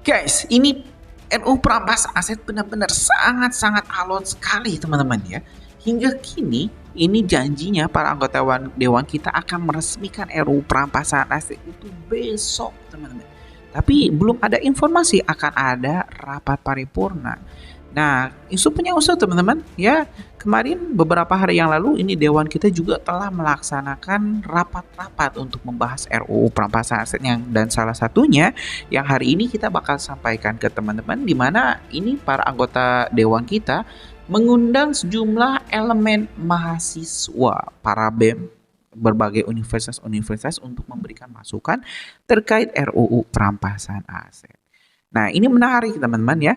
Guys, ini RUU Perampasan Aset benar-benar sangat-sangat alot sekali teman-teman ya. Hingga kini ini janjinya para anggota dewan kita akan meresmikan RUU Perampasan Aset itu besok teman-teman. Tapi belum ada informasi akan ada rapat paripurna. Nah, isu punya usul teman-teman ya. Kemarin beberapa hari yang lalu ini dewan kita juga telah melaksanakan rapat-rapat untuk membahas RUU Perampasan Aset dan salah satunya yang hari ini kita bakal sampaikan ke teman-teman di mana ini para anggota dewan kita mengundang sejumlah elemen mahasiswa para BEM berbagai universitas-universitas untuk memberikan masukan terkait RUU Perampasan Aset. Nah, ini menarik teman-teman ya.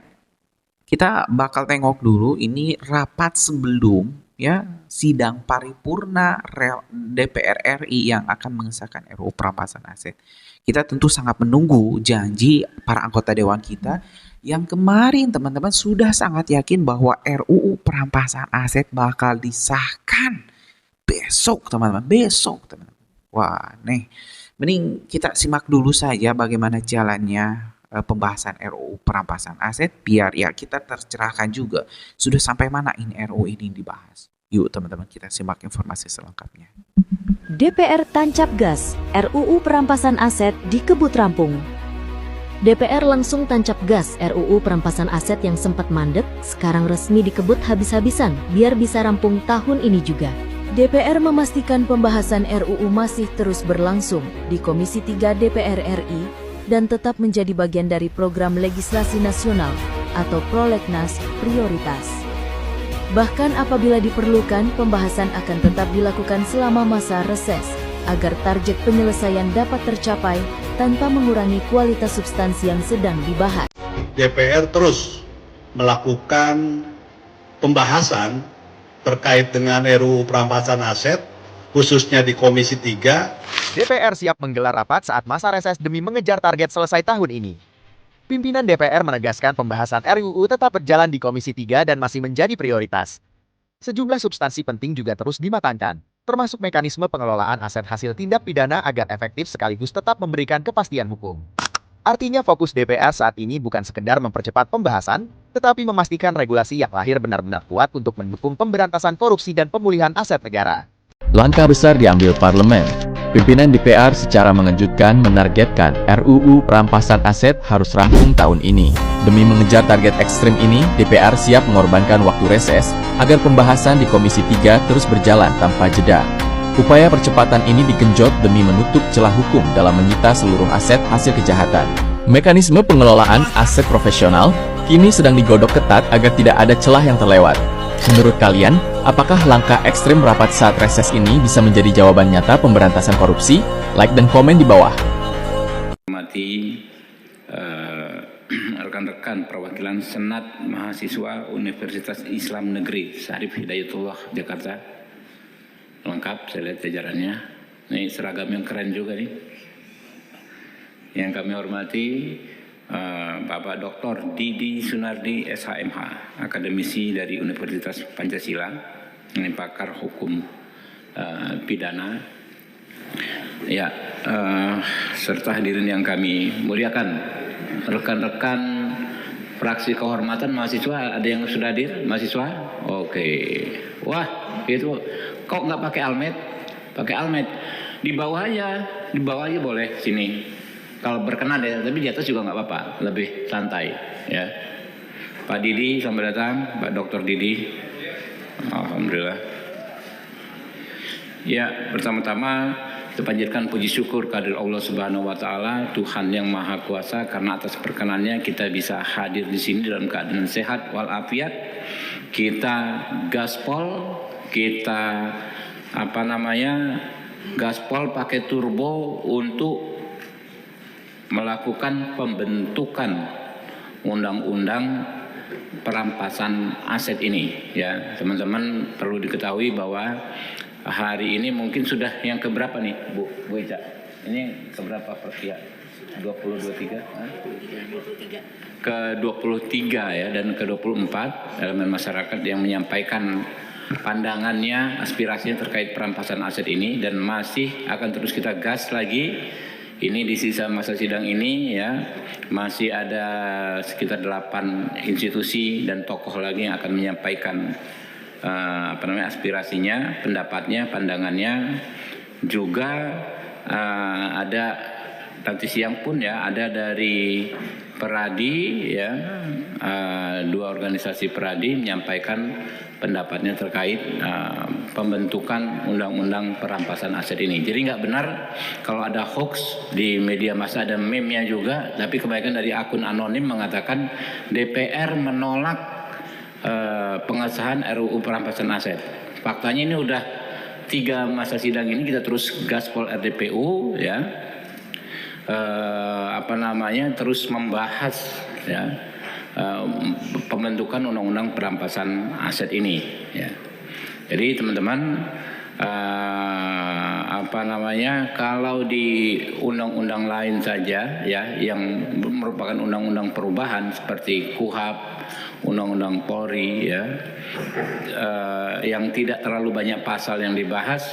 Kita bakal tengok dulu ini rapat sebelum ya sidang paripurna DPR RI yang akan mengesahkan RUU Perampasan Aset. Kita tentu sangat menunggu janji para anggota dewan kita yang kemarin teman-teman sudah sangat yakin bahwa RUU Perampasan Aset bakal disahkan besok teman-teman, besok teman-teman. Wah, nih mending kita simak dulu saja bagaimana jalannya pembahasan RUU Perampasan Aset biar ya kita tercerahkan juga sudah sampai mana ini RUU ini dibahas. Yuk teman-teman kita simak informasi selengkapnya. DPR tancap gas, RUU Perampasan Aset dikebut rampung. DPR langsung tancap gas RUU Perampasan Aset yang sempat mandek, sekarang resmi dikebut habis-habisan biar bisa rampung tahun ini juga. DPR memastikan pembahasan RUU masih terus berlangsung di Komisi 3 DPR RI dan tetap menjadi bagian dari program legislasi nasional atau prolegnas prioritas. Bahkan apabila diperlukan, pembahasan akan tetap dilakukan selama masa reses agar target penyelesaian dapat tercapai tanpa mengurangi kualitas substansi yang sedang dibahas. DPR terus melakukan pembahasan terkait dengan RUU Perampasan Aset, khususnya di Komisi 3. DPR siap menggelar rapat saat masa reses demi mengejar target selesai tahun ini. Pimpinan DPR menegaskan pembahasan RUU tetap berjalan di Komisi 3 dan masih menjadi prioritas. Sejumlah substansi penting juga terus dimatangkan, termasuk mekanisme pengelolaan aset hasil tindak pidana agar efektif sekaligus tetap memberikan kepastian hukum. Artinya fokus DPR saat ini bukan sekedar mempercepat pembahasan, tetapi memastikan regulasi yang lahir benar-benar kuat untuk mendukung pemberantasan korupsi dan pemulihan aset negara. Langkah besar diambil parlemen. Pimpinan DPR secara mengejutkan menargetkan RUU Perampasan Aset harus rampung tahun ini. Demi mengejar target ekstrim ini, DPR siap mengorbankan waktu reses agar pembahasan di Komisi 3 terus berjalan tanpa jeda. Upaya percepatan ini digenjot demi menutup celah hukum dalam menyita seluruh aset hasil kejahatan. Mekanisme pengelolaan aset profesional kini sedang digodok ketat agar tidak ada celah yang terlewat. Menurut kalian, apakah langkah ekstrim rapat saat reses ini bisa menjadi jawaban nyata pemberantasan korupsi? Like dan komen di bawah. Hormati rekan-rekan perwakilan Senat Mahasiswa Universitas Islam Negeri Syarif Hidayatullah Jakarta. Lengkap, saya lihat jajarannya. Ini seragam yang keren juga nih. Yang kami hormati Bapak Dr. Didi Sunardi SHMH, akademisi dari Universitas Pancasila, ini pakar hukum pidana. Ya, serta hadirin yang kami muliakan, rekan-rekan fraksi kehormatan mahasiswa, ada yang sudah hadir mahasiswa? Oke. Wah, itu kok nggak pakai almet? Pakai almet. Di bawah aja boleh sini. Kalau berkenan ya, tapi di atas juga nggak apa-apa, lebih santai ya. Pak Didi, selamat datang, Pak Dr. Didi. Alhamdulillah. Ya, pertama-tama kita panjatkan puji syukur kehadirat Allah Subhanahu wa taala, Tuhan yang Maha Kuasa, karena atas perkenannya kita bisa hadir di sini dalam keadaan sehat walafiat. Kita gaspol, kita gaspol pakai turbo untuk melakukan pembentukan undang-undang perampasan aset ini ya. Teman-teman perlu diketahui bahwa hari ini mungkin sudah yang keberapa nih Bu Ica? Ini keberapa ya? 23? Ke-23 ya, dan ke-24 elemen masyarakat yang menyampaikan pandangannya, aspirasinya terkait perampasan aset ini, dan masih akan terus kita gas lagi Ini di sisa masa sidang ini ya masih ada sekitar 8 institusi dan tokoh lagi yang akan menyampaikan aspirasinya, pendapatnya, pandangannya. Juga ada nanti siang pun ya ada dari Peradi ya, 2 organisasi Peradi menyampaikan pendapatnya terkait pembentukan undang-undang perampasan aset ini. Jadi nggak benar kalau ada hoax di media massa, ada meme-nya juga, tapi kebanyakan dari akun anonim mengatakan DPR menolak pengesahan RUU perampasan aset. Faktanya ini udah 3 masa sidang ini kita terus gaspol RDPU ya, terus membahas ya pembentukan undang-undang perampasan aset ini ya. Jadi teman-teman kalau di undang-undang lain saja ya yang merupakan undang-undang perubahan seperti KUHP, undang-undang Polri ya, yang tidak terlalu banyak pasal yang dibahas,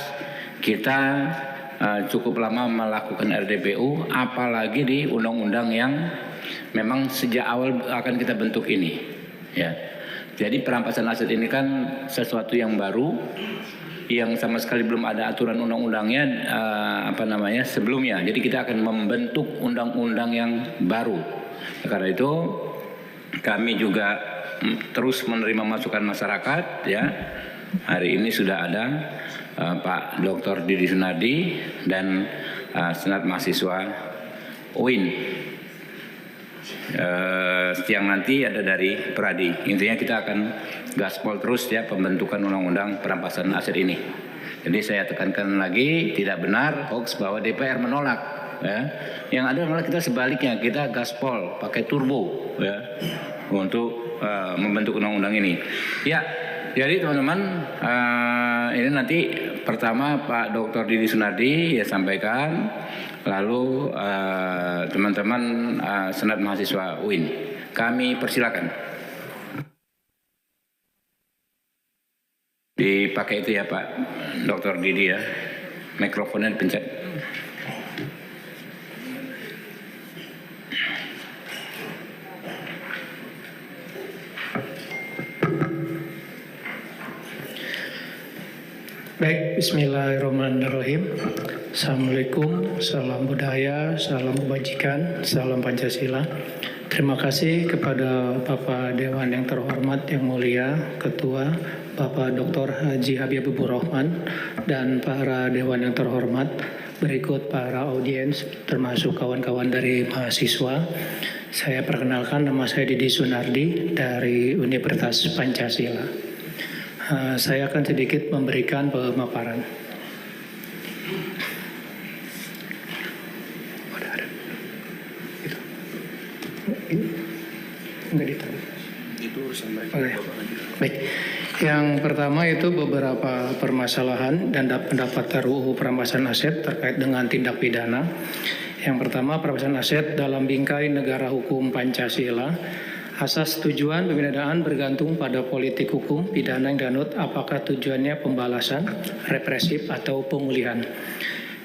kita cukup lama melakukan RDPU, apalagi di undang-undang yang memang sejak awal akan kita bentuk ini ya. Jadi perampasan aset ini kan sesuatu yang baru yang sama sekali belum ada aturan undang-undangnya sebelumnya. Jadi kita akan membentuk undang-undang yang baru. Karena itu kami juga terus menerima masukan masyarakat ya. Hari ini sudah ada Pak Dr. Didi Sunardi dan Senat Mahasiswa UIN. Siang nanti ada dari Peradi. Intinya kita akan gaspol terus ya pembentukan undang-undang perampasan aset ini. Jadi saya tekankan lagi, tidak benar hoax bahwa DPR menolak ya. Yang ada malah kita sebaliknya, kita gaspol pakai turbo ya untuk membentuk undang-undang ini. Ya, jadi teman-teman ini nanti pertama Pak Dr. Didi Sunardi ya sampaikan, lalu teman-teman Senat Mahasiswa UIN. Kami persilakan. Dipakai itu ya Pak Dr. Didi ya. Mikrofonnya dipencet. Baik, bismillahirrahmanirrahim. Assalamualaikum, salam budaya, salam kebajikan, salam Pancasila. Terima kasih kepada Bapak Dewan yang terhormat, yang mulia, Ketua Bapak Dr. Haji Habibur Rahman, dan para Dewan yang terhormat, berikut para audiens, termasuk kawan-kawan dari mahasiswa. Saya perkenalkan, nama saya Didi Sunardi dari Universitas Pancasila. Saya akan sedikit memberikan pemaparan. Baik. Yang pertama itu beberapa permasalahan dan pendapat RUU perampasan aset terkait dengan tindak pidana. Yang pertama, perampasan aset dalam bingkai negara hukum Pancasila. Asas tujuan pembinaan bergantung pada politik hukum pidana yang dianut, apakah tujuannya pembalasan, represif, atau pemulihan.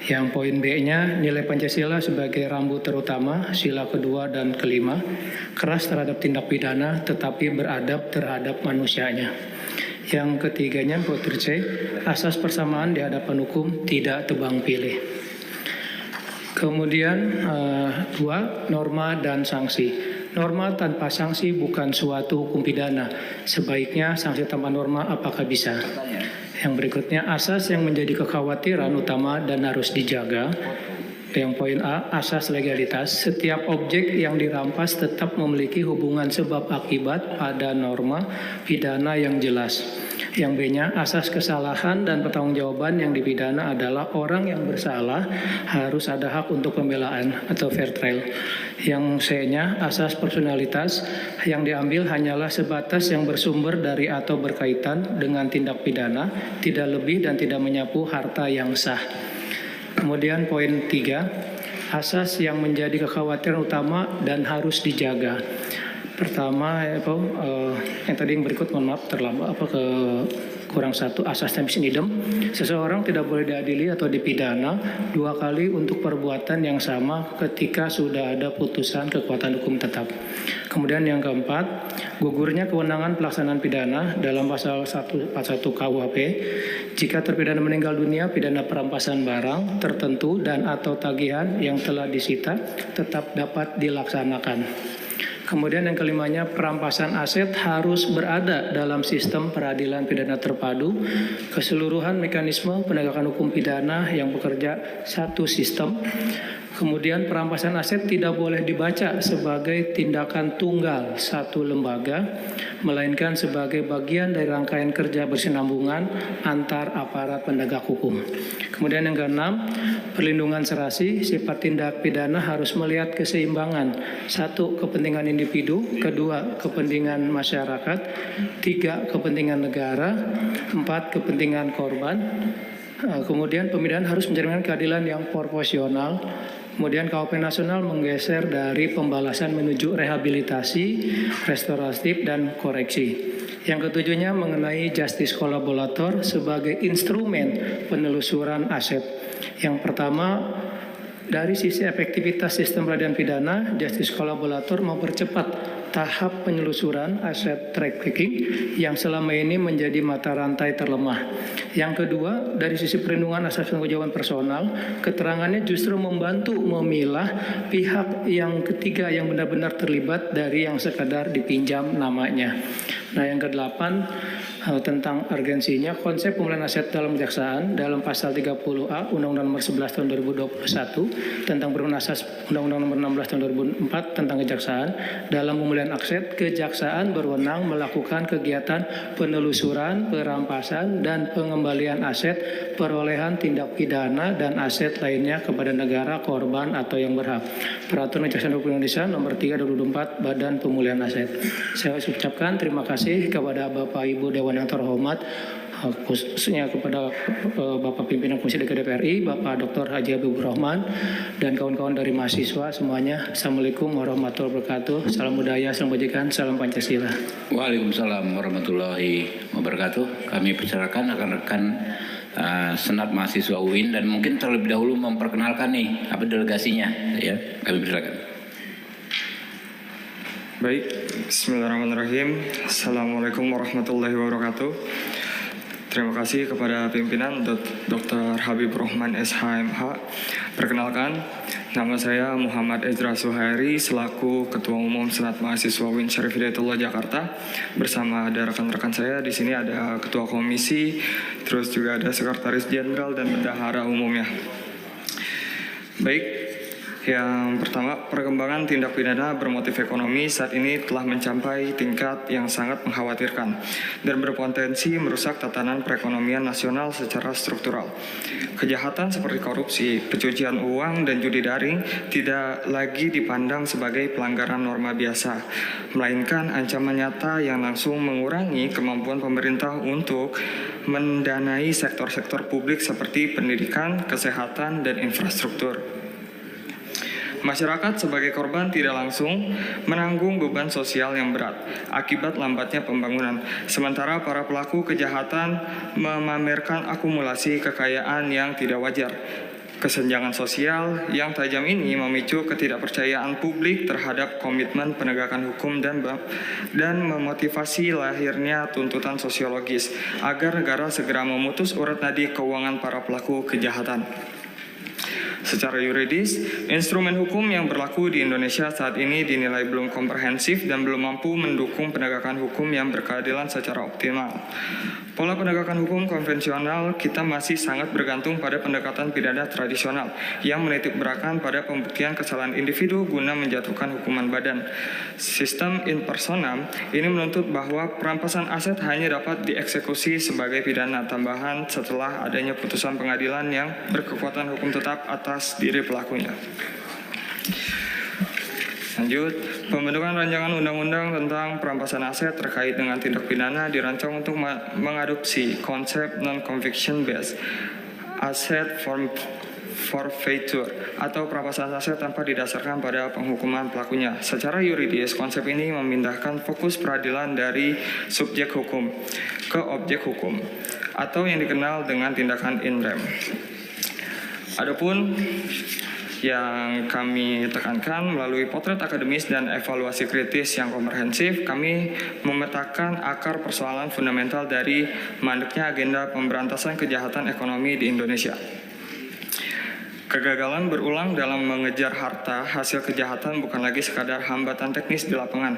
Yang poin B-nya, nilai Pancasila sebagai rambu terutama, sila kedua dan kelima, keras terhadap tindak pidana tetapi beradab terhadap manusianya. Yang ketiganya, poin C, asas persamaan di hadapan hukum, tidak tebang pilih. Kemudian 2, norma dan sanksi. Norma tanpa sanksi bukan suatu hukum pidana. Sebaiknya sanksi tanpa norma apakah bisa? Yang berikutnya, asas yang menjadi kekhawatiran utama dan harus dijaga. Yang poin A, asas legalitas. Setiap objek yang dirampas tetap memiliki hubungan sebab akibat pada norma pidana yang jelas. Yang B-nya, asas kesalahan dan pertanggungjawaban yang dipidana adalah orang yang bersalah harus ada hak untuk pembelaan atau fair trial. Yang C-nya, asas personalitas yang diambil hanyalah sebatas yang bersumber dari atau berkaitan dengan tindak pidana, tidak lebih dan tidak menyapu harta yang sah. Kemudian poin 3, asas yang menjadi kekhawatiran utama dan harus dijaga. Pertama, yang tadi yang berikut, mohon maaf terlambat kurang 1 asas tempus idem, seseorang tidak boleh diadili atau dipidana 2 kali untuk perbuatan yang sama ketika sudah ada putusan kekuatan hukum tetap. Kemudian yang keempat, gugurnya kewenangan pelaksanaan pidana dalam pasal 141 KUHP jika terpidana meninggal dunia, pidana perampasan barang tertentu dan atau tagihan yang telah disita tetap dapat dilaksanakan. Kemudian yang kelimanya, perampasan aset harus berada dalam sistem peradilan pidana terpadu, keseluruhan mekanisme penegakan hukum pidana yang bekerja satu sistem. Kemudian perampasan aset tidak boleh dibaca sebagai tindakan tunggal satu lembaga, melainkan sebagai bagian dari rangkaian kerja bersinambungan antar aparat penegak hukum. Kemudian yang keenam, perlindungan serasi, sifat tindak pidana harus melihat keseimbangan. 1. Kepentingan individu, 2. Kepentingan masyarakat, 3. Kepentingan negara, 4. Kepentingan korban. Kemudian pemidana harus mencerminkan keadilan yang proporsional. Kemudian KUHP nasional menggeser dari pembalasan menuju rehabilitasi, restoratif, dan koreksi. Yang ketujuhnya mengenai justice kolaborator sebagai instrumen penelusuran aset. Yang pertama, dari sisi efektivitas sistem peradilan pidana, justice kolaborator mempercepat tahap penyelusuran aset trafficking yang selama ini menjadi mata rantai terlemah. Yang kedua, dari sisi perlindungan asas tanggung jawab personal, keterangannya justru membantu memilah pihak yang ketiga yang benar-benar terlibat dari yang sekadar dipinjam namanya. Nah, yang kedelapan, tentang urgensinya konsep pemulihan aset dalam kejaksaan dalam pasal 30A Undang-Undang Nomor 11 Tahun 2021 tentang perubahan asas Undang-Undang Nomor 16 Tahun 2004 tentang kejaksaan. Dalam pemulihan aset, kejaksaan berwenang melakukan kegiatan penelusuran, perampasan, dan pengembalian aset perolehan tindak pidana dan aset lainnya kepada negara, korban, atau yang berhak. Peraturan Kejaksaan Republik Indonesia Nomor 3 2024 Badan Pemulihan Aset. Saya ucapkan terima kasih kepada Bapak Ibu Dewan yang terhormat, khususnya kepada Bapak Pimpinan Komisi DPR RI, Bapak Dr. Haji Habibur Rahman, dan kawan-kawan dari mahasiswa semuanya. Assalamualaikum warahmatullahi wabarakatuh. Salam budaya, salam kebajikan, salam Pancasila. Waalaikumsalam warahmatullahi wabarakatuh. Kami persilakan rekan-rekan Senat Mahasiswa UIN dan mungkin terlebih dahulu memperkenalkan nih apa delegasinya, ya. Kami persilakan. Baik, bismillahirrahmanirrahim. Assalamualaikum warahmatullahi wabarakatuh. Terima kasih kepada pimpinan Dr. Habibur Rahman SHMH. Perkenalkan, nama saya Muhammad Ezra Suhairi selaku Ketua Umum Senat Mahasiswa UIN Syarif Hidayatullah Jakarta. Bersama ada rekan-rekan saya di sini ada Ketua Komisi, terus juga ada Sekretaris Jenderal dan Bendahara Umumnya. Baik. Yang pertama, perkembangan tindak pidana bermotif ekonomi saat ini telah mencapai tingkat yang sangat mengkhawatirkan dan berpotensi merusak tatanan perekonomian nasional secara struktural. Kejahatan seperti korupsi, pencucian uang, dan judi daring tidak lagi dipandang sebagai pelanggaran norma biasa, melainkan ancaman nyata yang langsung mengurangi kemampuan pemerintah untuk mendanai sektor-sektor publik seperti pendidikan, kesehatan, dan infrastruktur. Masyarakat sebagai korban tidak langsung menanggung beban sosial yang berat akibat lambatnya pembangunan, sementara para pelaku kejahatan memamerkan akumulasi kekayaan yang tidak wajar. Kesenjangan sosial yang tajam ini memicu ketidakpercayaan publik terhadap komitmen penegakan hukum dan memotivasi lahirnya tuntutan sosiologis agar negara segera memutus urat nadi keuangan para pelaku kejahatan. Secara yuridis, instrumen hukum yang berlaku di Indonesia saat ini dinilai belum komprehensif dan belum mampu mendukung penegakan hukum yang berkeadilan secara optimal. Pola penegakan hukum konvensional kita masih sangat bergantung pada pendekatan pidana tradisional yang menitik beratkan pada pembuktian kesalahan individu guna menjatuhkan hukuman badan. Sistem in personam ini menuntut bahwa perampasan aset hanya dapat dieksekusi sebagai pidana tambahan setelah adanya putusan pengadilan yang berkekuatan hukum tetap atas diri pelakunya. Lanjut, pembentukan rancangan undang-undang tentang perampasan aset terkait dengan tindak pidana dirancang untuk mengadopsi konsep non-conviction based asset forfeiture atau perampasan aset tanpa didasarkan pada penghukuman pelakunya. Secara yuridis, konsep ini memindahkan fokus peradilan dari subjek hukum ke objek hukum atau yang dikenal dengan tindakan in rem. Adapun yang kami tekankan melalui potret akademis dan evaluasi kritis yang komprehensif, kami memetakan akar persoalan fundamental dari mandeknya agenda pemberantasan kejahatan ekonomi di Indonesia. Kegagalan berulang dalam mengejar harta hasil kejahatan bukan lagi sekadar hambatan teknis di lapangan,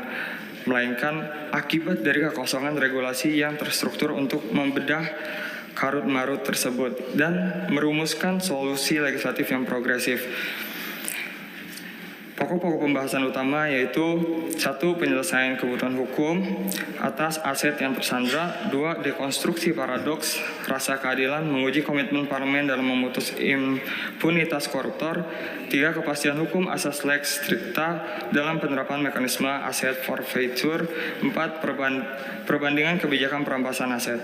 melainkan akibat dari kekosongan regulasi yang terstruktur untuk membedah karut-marut tersebut dan merumuskan solusi legislatif yang progresif. Pokok-pokok pembahasan utama yaitu 1. Penyelesaian kebutuhan hukum atas aset yang tersandra. 2. Dekonstruksi paradoks rasa keadilan, menguji komitmen parlemen dalam memutus impunitas koruptor. 3. Kepastian hukum asas lex stricta dalam penerapan mekanisme aset forfeiture. 4. Perbandingan kebijakan perampasan aset.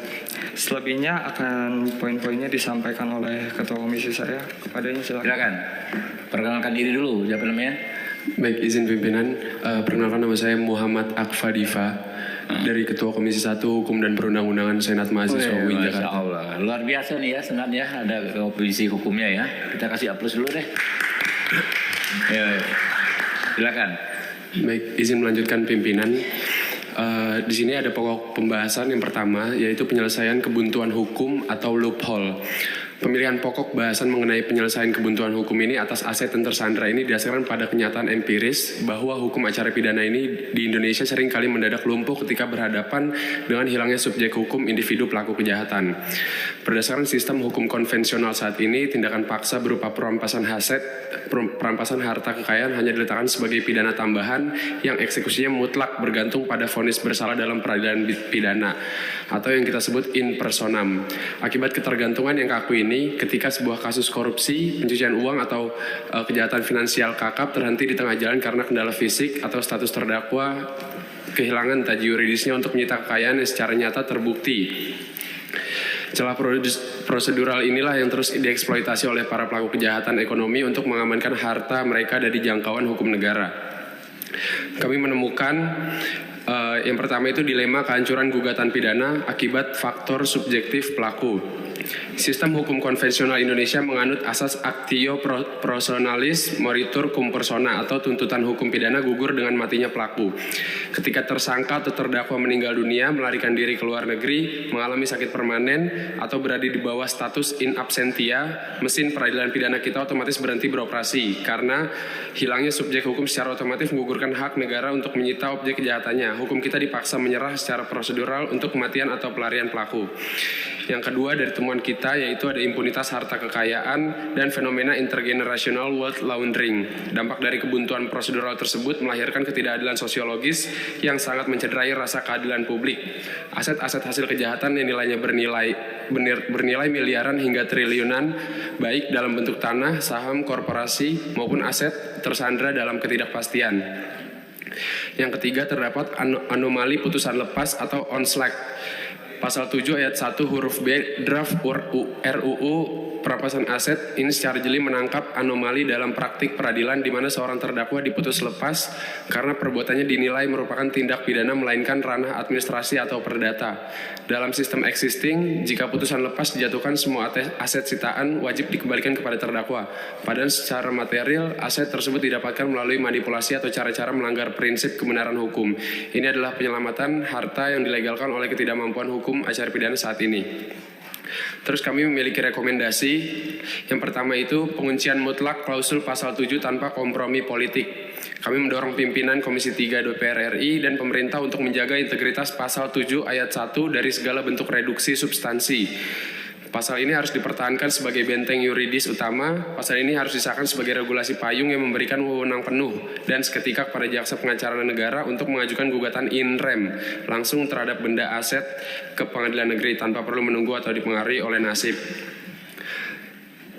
Selebihnya akan poin-poinnya disampaikan oleh Ketua Komisi saya. Kepadanya silakan. Perkenalkan diri dulu, siapa namanya? Baik, izin pimpinan. Perkenalkan, nama saya Muhammad Akfa Diva dari Ketua Komisi 1 Hukum dan Perundang-undangan Senat Mahasiswa UIN Masya Jakarta. Allah, luar biasa nih ya Senat ya, ada komisi hukumnya ya. Kita kasih aplaus dulu deh. Ya, silakan. Baik, izin melanjutkan pimpinan. Di sini ada pokok pembahasan yang pertama, yaitu penyelesaian kebuntuan hukum atau loophole. Pemilihan pokok bahasan mengenai penyelesaian kebuntuan hukum ini atas aset yang tersandra ini didasarkan pada kenyataan empiris bahwa hukum acara pidana ini di Indonesia sering kali mendadak lumpuh ketika berhadapan dengan hilangnya subjek hukum individu pelaku kejahatan. Berdasarkan sistem hukum konvensional saat ini, tindakan paksa berupa perampasan harta kekayaan hanya diletakkan sebagai pidana tambahan yang eksekusinya mutlak bergantung pada vonis bersalah dalam peradilan pidana atau yang kita sebut in personam. Akibat ketergantungan yang kaku ini, ketika sebuah kasus korupsi, pencucian uang atau kejahatan finansial kakap terhenti di tengah jalan karena kendala fisik atau status terdakwa kehilangan taji yuridisnya untuk menyita kekayaan yang secara nyata terbukti. Celah prosedural inilah yang terus dieksploitasi oleh para pelaku kejahatan ekonomi untuk mengamankan harta mereka dari jangkauan hukum negara. Kami menemukan yang pertama itu dilema kehancuran gugatan pidana akibat faktor subjektif pelaku. Sistem hukum konvensional Indonesia menganut asas actio personalis moritur cum persona atau tuntutan hukum pidana gugur dengan matinya pelaku. Ketika tersangka atau terdakwa meninggal dunia, melarikan diri ke luar negeri, mengalami sakit permanen, atau berada di bawah status in absentia, mesin peradilan pidana kita otomatis berhenti beroperasi karena hilangnya subjek hukum secara otomatis menggugurkan hak negara untuk menyita objek kejahatannya. Hukum kita dipaksa menyerah secara prosedural untuk kematian atau pelarian pelaku. Yang kedua dari temuan kita yaitu ada impunitas harta kekayaan dan fenomena intergenerational wealth laundering. Dampak dari kebuntuan prosedural tersebut melahirkan ketidakadilan sosiologis yang sangat mencederai rasa keadilan publik. Aset-aset hasil kejahatan yang nilainya bernilai miliaran hingga triliunan, baik dalam bentuk tanah, saham, korporasi maupun aset tersandra dalam ketidakpastian. Yang ketiga terdapat anomali putusan lepas atau on slack. Pasal 7 ayat 1 huruf B draft RUU perampasan aset ini secara jeli menangkap anomali dalam praktik peradilan di mana seorang terdakwa diputus lepas karena perbuatannya dinilai merupakan tindak pidana melainkan ranah administrasi atau perdata. Dalam sistem existing, jika putusan lepas dijatuhkan, semua aset sitaan wajib dikembalikan kepada terdakwa. Padahal secara material, aset tersebut didapatkan melalui manipulasi atau cara-cara melanggar prinsip kebenaran hukum. Ini adalah penyelamatan harta yang dilegalkan oleh ketidakmampuan hukum acara pidana saat ini. Terus kami memiliki rekomendasi. Yang pertama itu penguncian mutlak klausul pasal 7 tanpa kompromi politik. Kami mendorong pimpinan Komisi 3 DPR RI dan pemerintah untuk menjaga integritas pasal 7 ayat 1 dari segala bentuk reduksi substansi. Pasal ini harus dipertahankan sebagai benteng yuridis utama. Pasal ini harus disahkan sebagai regulasi payung yang memberikan wewenang penuh dan seketika kepada jaksa pengacara negara untuk mengajukan gugatan in rem langsung terhadap benda aset ke pengadilan negeri tanpa perlu menunggu atau dipengaruhi oleh nasib.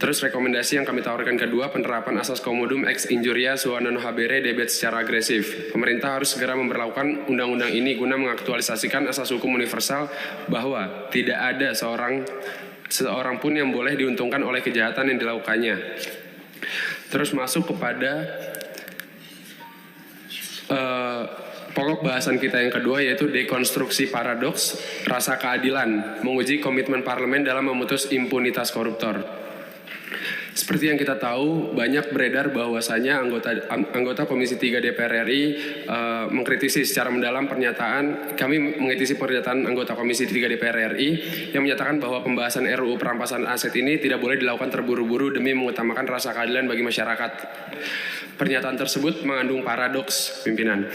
Terus rekomendasi yang kami tawarkan kedua, penerapan asas commodum ex injuria sua non habere debet secara agresif. Pemerintah harus segera memberlakukan undang-undang ini guna mengaktualisasikan asas hukum universal bahwa tidak ada seorang seorang pun yang boleh diuntungkan oleh kejahatan yang dilakukannya. Terus masuk kepada pokok bahasan kita yang kedua, yaitu dekonstruksi paradoks rasa keadilan, menguji komitmen parlemen dalam memutus impunitas koruptor. Seperti yang kita tahu, banyak beredar bahwasanya anggota Komisi 3 DPR RI mengkritisi secara mendalam kami mengkritisi pernyataan anggota Komisi 3 DPR RI yang menyatakan bahwa pembahasan RUU perampasan aset ini tidak boleh dilakukan terburu-buru demi mengutamakan rasa keadilan bagi masyarakat. Pernyataan tersebut mengandung paradoks, pimpinan.